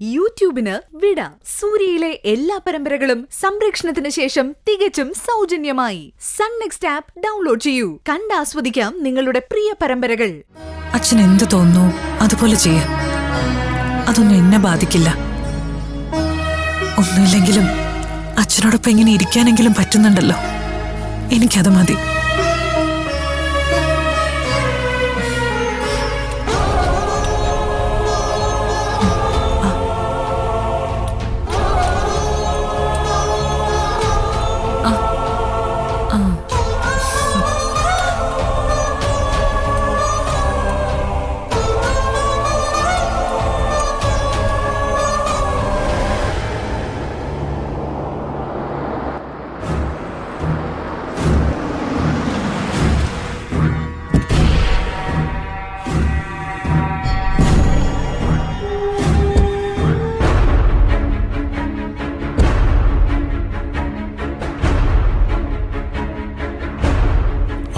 യൂട്യൂബിന് വിട. സൂര്യയിലെ എല്ലാ പരമ്പരകളും സംരക്ഷണത്തിന് ശേഷം തികച്ചും സൗജന്യമായി സൺ നെക്സ്റ്റ് ആപ്പ് ഡൗൺലോഡ് ചെയ്യൂ. കണ്ടാസ്വദിക്കാം നിങ്ങളുടെ പ്രിയ പരമ്പരകൾ. അച്ഛൻ എന്ത് തോന്നുന്നു അതുപോലെ ചെയ്യ. അതൊന്നും എന്നെ ബാധിക്കില്ല. ഒന്നുമില്ലെങ്കിലും അച്ഛനോടൊപ്പം ഇങ്ങനെ ഇരിക്കാനെങ്കിലും പറ്റുന്നുണ്ടല്ലോ. എനിക്കത് മതി.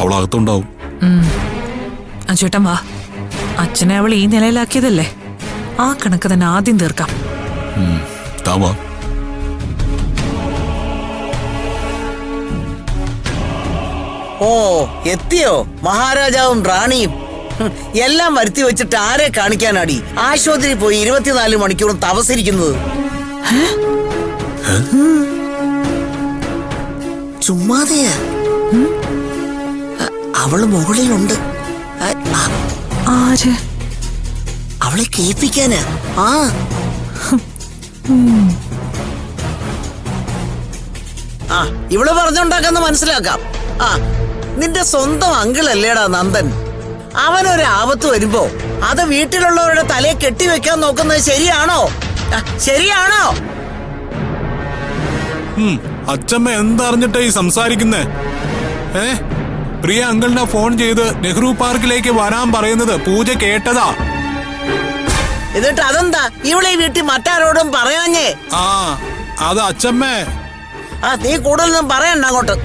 അവളകത്തുണ്ടാവും. അച്ചേട്ടൻ വാ. അച്ഛനെ അവൾ ഈ നിലയിലാക്കിയതല്ലേ, ആ കണക്ക് തന്നെ ആദ്യം തീർക്കാം. ഓ എത്തിയോ മഹാരാജാവും റാണിയും? എല്ലാം വരുത്തി വെച്ചിട്ട് ആരെ കാണിക്കാനാടി ആശുപത്രി പോയി 24 മണിക്കൂറും തപസിരിക്കുന്നത്? ചുമ്മാതെയാ, അവള് മുകളിലുണ്ട്. ആര്? അവളെ കേൾപ്പിക്കാനാ. ഇവള് പറഞ്ഞുണ്ടാക്കാന്ന് മനസ്സിലാക്കാം. നിന്റെ സ്വന്തം അങ്കിളല്ലേടാ നന്ദൻ. അവനൊരു ആപത്ത് വരുമ്പോ അത് വീട്ടിലുള്ളവരുടെ തലയെ കെട്ടിവെക്കാൻ നോക്കുന്നത് ശരിയാണോ? ശരിയാണോ? അച്ഛമ്മ എന്തറിഞ്ഞിട്ടാ ഈ സംസാരിക്കുന്നേ? പ്രിയ അങ്കിളിനെ ഫോൺ ചെയ്ത് നെഹ്റു പാർക്കിലേക്ക് വരാൻ പറയുന്നത് പൂജ കേട്ടതാ. എന്നിട്ട് അതെന്താ ഇവളെ വീട്ടിൽ മറ്റാരോടും പറയാഞ്ഞേ? അത് അച്ഛമ്മേ. നീ കൂടുതലൊന്നും പറയണ്ട അങ്ങോട്ട്.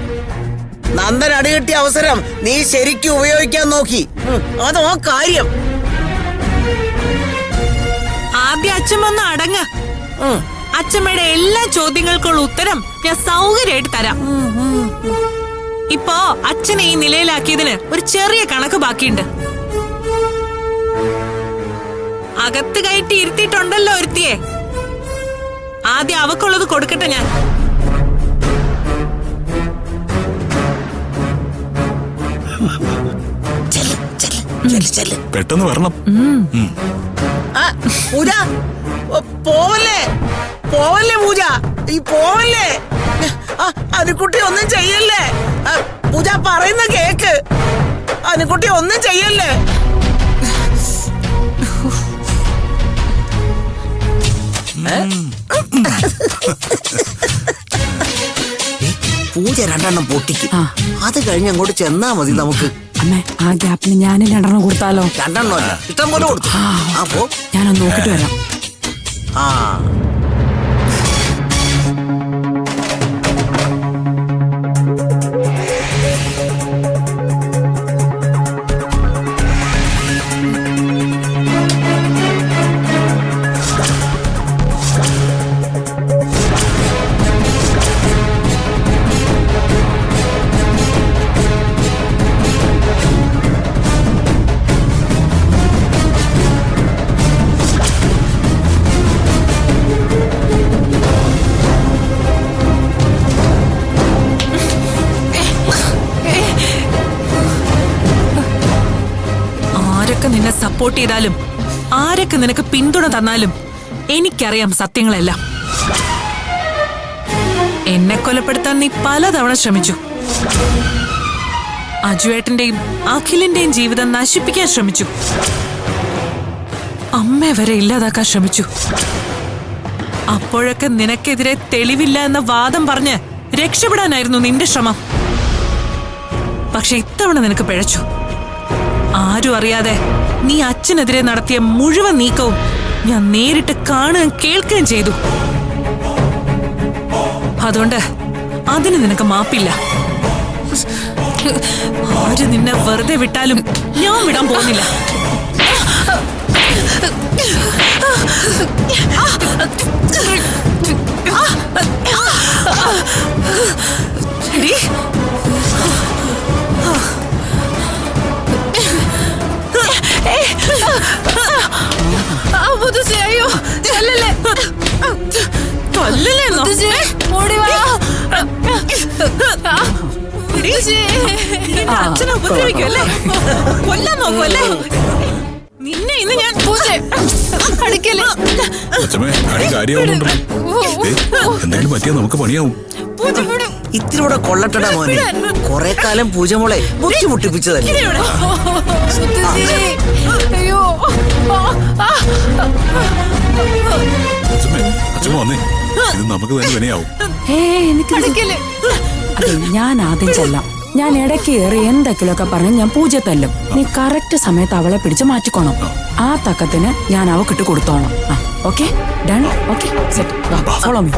നന്ദൻ അടികിട്ടിയ അവസരം നീ ശരിക്കും ഉപയോഗിക്കാൻ നോക്കി. അതോ കാര്യം. ആദ്യം അച്ഛമ്മ ഒന്ന് അടങ്ങ. അച്ഛമ്മയുടെ എല്ലാ ചോദ്യങ്ങൾക്കുള്ള ഉത്തരം ഞാൻ സൗകര്യമായിട്ട് തരാം. ഇപ്പോ അച്ഛനെ ഈ നിലയിലാക്കിയതിന് ഒരു ചെറിയ കണക്ക് ബാക്കിയുണ്ട്. അകത്ത് കയറ്റി ഇരുത്തിയിട്ടുണ്ടല്ലോ ഒരുത്തിയെ. ആദ്യം അവക്കുള്ളത് കൊടുക്കട്ടെ ഞാൻ. പെട്ടെന്ന് വരണം. പൂജ പോവല്ലേ, പോവല്ലേ പൂജ, ഈ പോവല്ലേ. അനുക്കുട്ടി ഒന്നും ചെയ്യല്ലേ. പൂജ പറയുന്ന കേക്ക്. അനുക്കുട്ടി ഒന്നും ചെയ്യല്ലേ. പൂജ 2 പൊട്ടിക്കും. അത് കഴിഞ്ഞ് അങ്ങോട്ട് ചെന്നാ മതി നമുക്ക്. അമ്മേ, ആ ഗ്യാപ്പിന് ഞാൻ 2 കൊടുത്താലോ? 2 അല്ല, ഇഷ്ടം പോലെ കൊടുത്തു. അപ്പോ ഞാനൊന്ന് നോക്കിട്ട് വരാം. നിന്നെ സപ്പോർട്ട് ചെയ്താലും ആരൊക്കെ നിനക്ക് പിന്തുണ തന്നാലും എനിക്കറിയാം സത്യങ്ങളെല്ലാം. എന്നെ കൊലപ്പെടുത്താൻ നീ പലതവണ ശ്രമിച്ചു. അജുവേട്ടന്റെയും അഖിലിന്റെയും ജീവിതം നശിപ്പിക്കാൻ ശ്രമിച്ചു. അമ്മയെ വരെ ഇല്ലാതാക്കാൻ ശ്രമിച്ചു. അപ്പോഴൊക്കെ നിനക്കെതിരെ തെളിവില്ല എന്ന വാദം പറഞ്ഞ് രക്ഷപ്പെടാനായിരുന്നു നിന്റെ ശ്രമം. പക്ഷെ ഇത്തവണ നിനക്ക് പിഴച്ചു. ആരും അറിയാതെ നീ അച്ഛനെതിരെ നടത്തിയ മുഴുവൻ നീക്കവും ഞാൻ നേരിട്ട് കാണുകയും കേൾക്കുകയും ചെയ്തു. അതുകൊണ്ട് അതിന് നിനക്ക് മാപ്പില്ല. ആര് നിന്നെ വെറുതെ വിട്ടാലും ഞാൻ വിടാൻ പോകുന്നില്ല. എടി. മുത്തശ്ശി അയ്യോ കൊല്ലല്ലേ കൊല്ലലേന്നോ? മുത്തശ്ശി ഓടി വാ എടി, മുത്തശ്ശി നിന്റെ അച്ഛനെ ഉപദ്രവിക്കുമല്ലേ? കൊല്ലാൻ നോക്കുമല്ലേ? നിന്നെ ഇന്ന് ഞാൻ പൂജ അടുക്കല്ലേ അച്ഛമ്മേ അടി കാര്യമാവുന്നുണ്ടല്ലോ. എന്തെങ്കിലും പറ്റിയാ നമുക്ക് പണിയാവും. പൂജ വിടും ഇത്തിരി കൂടെ കൊള്ളട്ടടാ മോനെ. കുറെ കാലം പൂജമോളെ ബുദ്ധി മുട്ടിപ്പിച്ചതല്ലേ. മുത്തശ്ശി അയ്യോ അച്ഛമ്മേ അച്ഛമ്മ വന്നേ, ഇത് നമുക്ക് തന്നെ പണിയാവും. അടുക്കല്ലേ ഞാൻ ആദ്യം ചെല്ലാം. ഞാൻ ഇടയ്ക്ക് കയറി എന്തെങ്കിലുമൊക്കെ പറഞ്ഞ് ഞാൻ പൂജ തല്ലും. നീ കറക്റ്റ് സമയത്ത് അവളെ പിടിച്ച് മാറ്റിക്കോണം. ആ തക്കത്തിന് ഞാൻ അവക്കിട്ട് കൊടുത്തോണം. Okay done. Okay set. Follow me.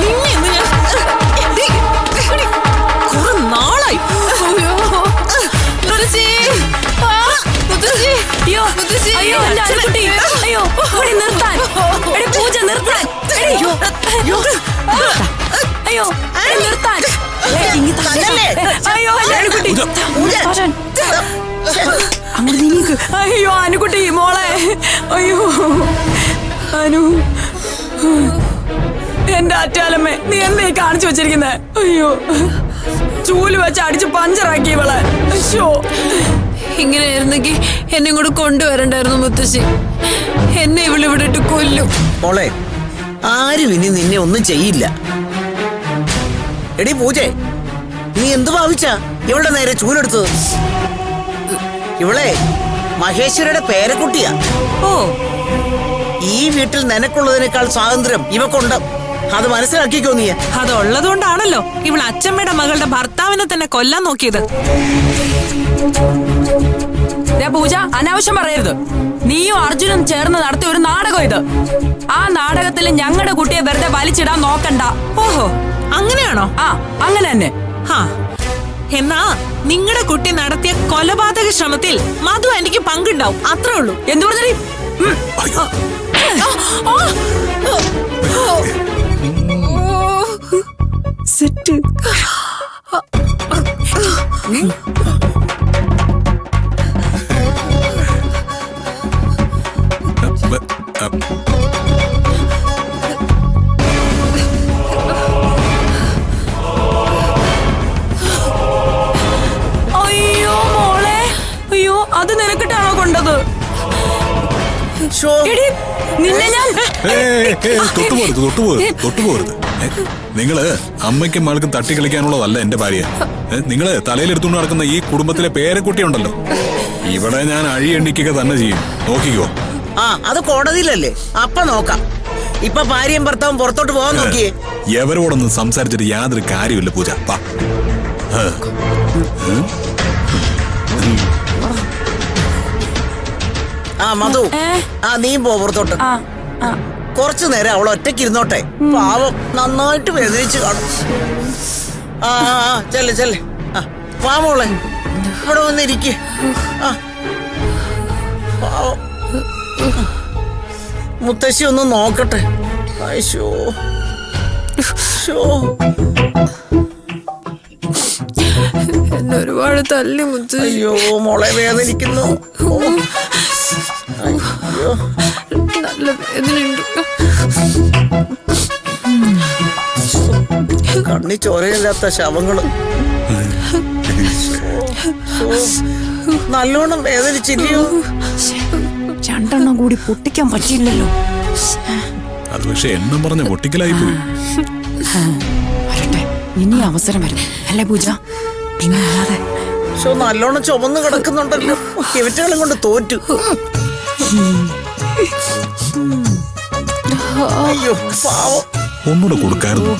നിന്നെ ഇന്ന് ഞാൻ കുറെ നാളായി. മുത്തശ്ശി മുത്തശ്ശി അയ്യോ മുത്തശ്ശി അയ്യോ എന്റെ അരക്കുട്ടി. അയ്യോ ഇവിടെ നിർത്താൻ. എടി പൂജ നിർത്താൻ. എടി, അയ്യോ അയ്യോ എടി, നിർത്താൻ. ഇങ്ങ് തല്ലല്ലേ. അയ്യോ എന്റെ അരക്കുട്ടി. പാഷൻ. അങ്ങോട്ട് നീക്ക്. അയ്യോ അനുക്കുട്ടി മോളെ. അയ്യോ അനു എന്റെ അറ്റാലമ്മേ, നീ എന്തേ കാണിച്ചു വെച്ചിരിക്കുന്നേ? അയ്യോ ചൂല് വെച്ച് അടിച്ച് പഞ്ചറാക്കി ഇവളെ. അയ്യോ ഇങ്ങനെയായിരുന്നെങ്കിൽ എന്നെ കൂടെ കൊണ്ടുവരണ്ടായിരുന്നു മുത്തശ്ശി. എന്നെ ഇവിടെ ഇട്ട് കൊല്ലും. മോളെ ആരും ഇനി നിന്നെ ഒന്നും ചെയ്യില്ല. എടി പൂജേ, നീ എന്ത് ഭാവിച്ചാ ഇവളുടെ നേരെ ചൂലെടുത്തത്? ഇവളെ മഹേശ്വരയുടെ പേരക്കുട്ടിയാ. ഓ, ഈ വീട്ടിൽ നിനക്കുള്ളതിനേക്കാൾ സ്വാതന്ത്ര്യം ഇവക്കുണ്ട്. അത് മനസ്സിലാക്കിക്കോ നീ. അതുള്ളതുകൊണ്ടാണല്ലോ ഇവൾ അച്ഛമ്മയുടെ മകളുടെ ഭർത്താവിനെ തന്നെ കൊല്ലാൻ നോക്കിയത്. പൂജ അനാവശ്യം പറയരുത്. നീയും അർജുനും ചേർന്ന് നടത്തിയ ഒരു നാടകം ഇത്. ആ നാടകത്തിൽ ഞങ്ങളുടെ കുട്ടിയെ വെറുതെ വലിച്ചിടാൻ നോക്കണ്ട. ഓഹോ, അങ്ങനെയാണോ? ആ അങ്ങനെ തന്നെ. ഹാ, എന്നാ നിങ്ങളുടെ കുട്ടി നടത്തിയ കൊലപാതക ശ്രമത്തിൽ മധു എനിക്ക് പങ്കുണ്ടാവും. അത്രേ ഉള്ളൂ. എന്തു പറഞ്ഞ സെറ്റ്. അയ്യോ മോളെ, അയ്യോ അത് നിനക്കിട്ടാണോ കൊണ്ടത്? എടി, നിന്നെ ഞാൻ തൊട്ടുപോകരുത്. നിങ്ങള് അമ്മയ്ക്കും മകൾക്കും തട്ടി കളിക്കാനുള്ളതല്ല എന്റെ ഭാര്യ. നിങ്ങള് തലയിലെടുത്തുകൊണ്ട് നടക്കുന്ന ഈ കുടുംബത്തിലെ പേരക്കുട്ടി ഉണ്ടല്ലോ, ഇവിടെ ഞാൻ അഴി എണ്ണിക്കുക തന്നെ ചെയ്യും. നോക്കിക്കോ. ആ അത് കോടതിയിലല്ലേ, അപ്പൊ നോക്കാം. ഇപ്പൊ ഭാര്യയും ഭർത്താവും പുറത്തോട്ട് പോകാൻ നോക്കിയേ. എവരോടൊന്നും സംസാരിച്ചിട്ട് യാതൊരു കാര്യമില്ല പൂജ. ആ മധു, ആ നീയും പോ പുറത്തോട്ട്. കുറച്ചു നേരം അവൾ ഒറ്റയ്ക്ക് ഇരുന്നോട്ടെ. പാവം നന്നായിട്ട് വേദനിച്ച് കാണും. ആ ചെല്ലെ ചെല്ലെ. ആ വാ മോളെ, ഇവിടെ വന്നിരിക്കെ. ആ പാവം മുത്തശ്ശി ഒന്ന് നോക്കട്ടെ. അയ്യോ എന്നെ ഒരുപാട് തല്ലി മുത്തശ്ശി. അയ്യോ മോളെ വേദനിക്കുന്നു. അയ്യോ നല്ല വേദനയുണ്ട്. കണ്ണി ചോരയില്ലാത്ത ശവങ്ങള്. നല്ലോണം വേദനിച്ചില്ലയോ? രണ്ടെണ്ണം കൂടി പൊട്ടിക്കാൻ പറ്റിയില്ലല്ലോ. അത് പക്ഷെ എണ്ണം പറഞ്ഞ പൊട്ടിക്കലായി പോയി. വരട്ടെ, ഇനി അവസരം വരും അല്ലേ പൂജ? പിന്നെ അല്ലാതെ നല്ലോണം ചുമന്ന് കിടക്കുന്നുണ്ടല്ലോ. കിവറ്റകളും കൊണ്ട് തോറ്റു. അയ്യോ പാവം. ഒന്നുകൂടെ കൊടുക്കായിരുന്നു.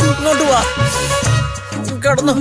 ഇങ്ങോട്ട് വാ, കിടന്നു.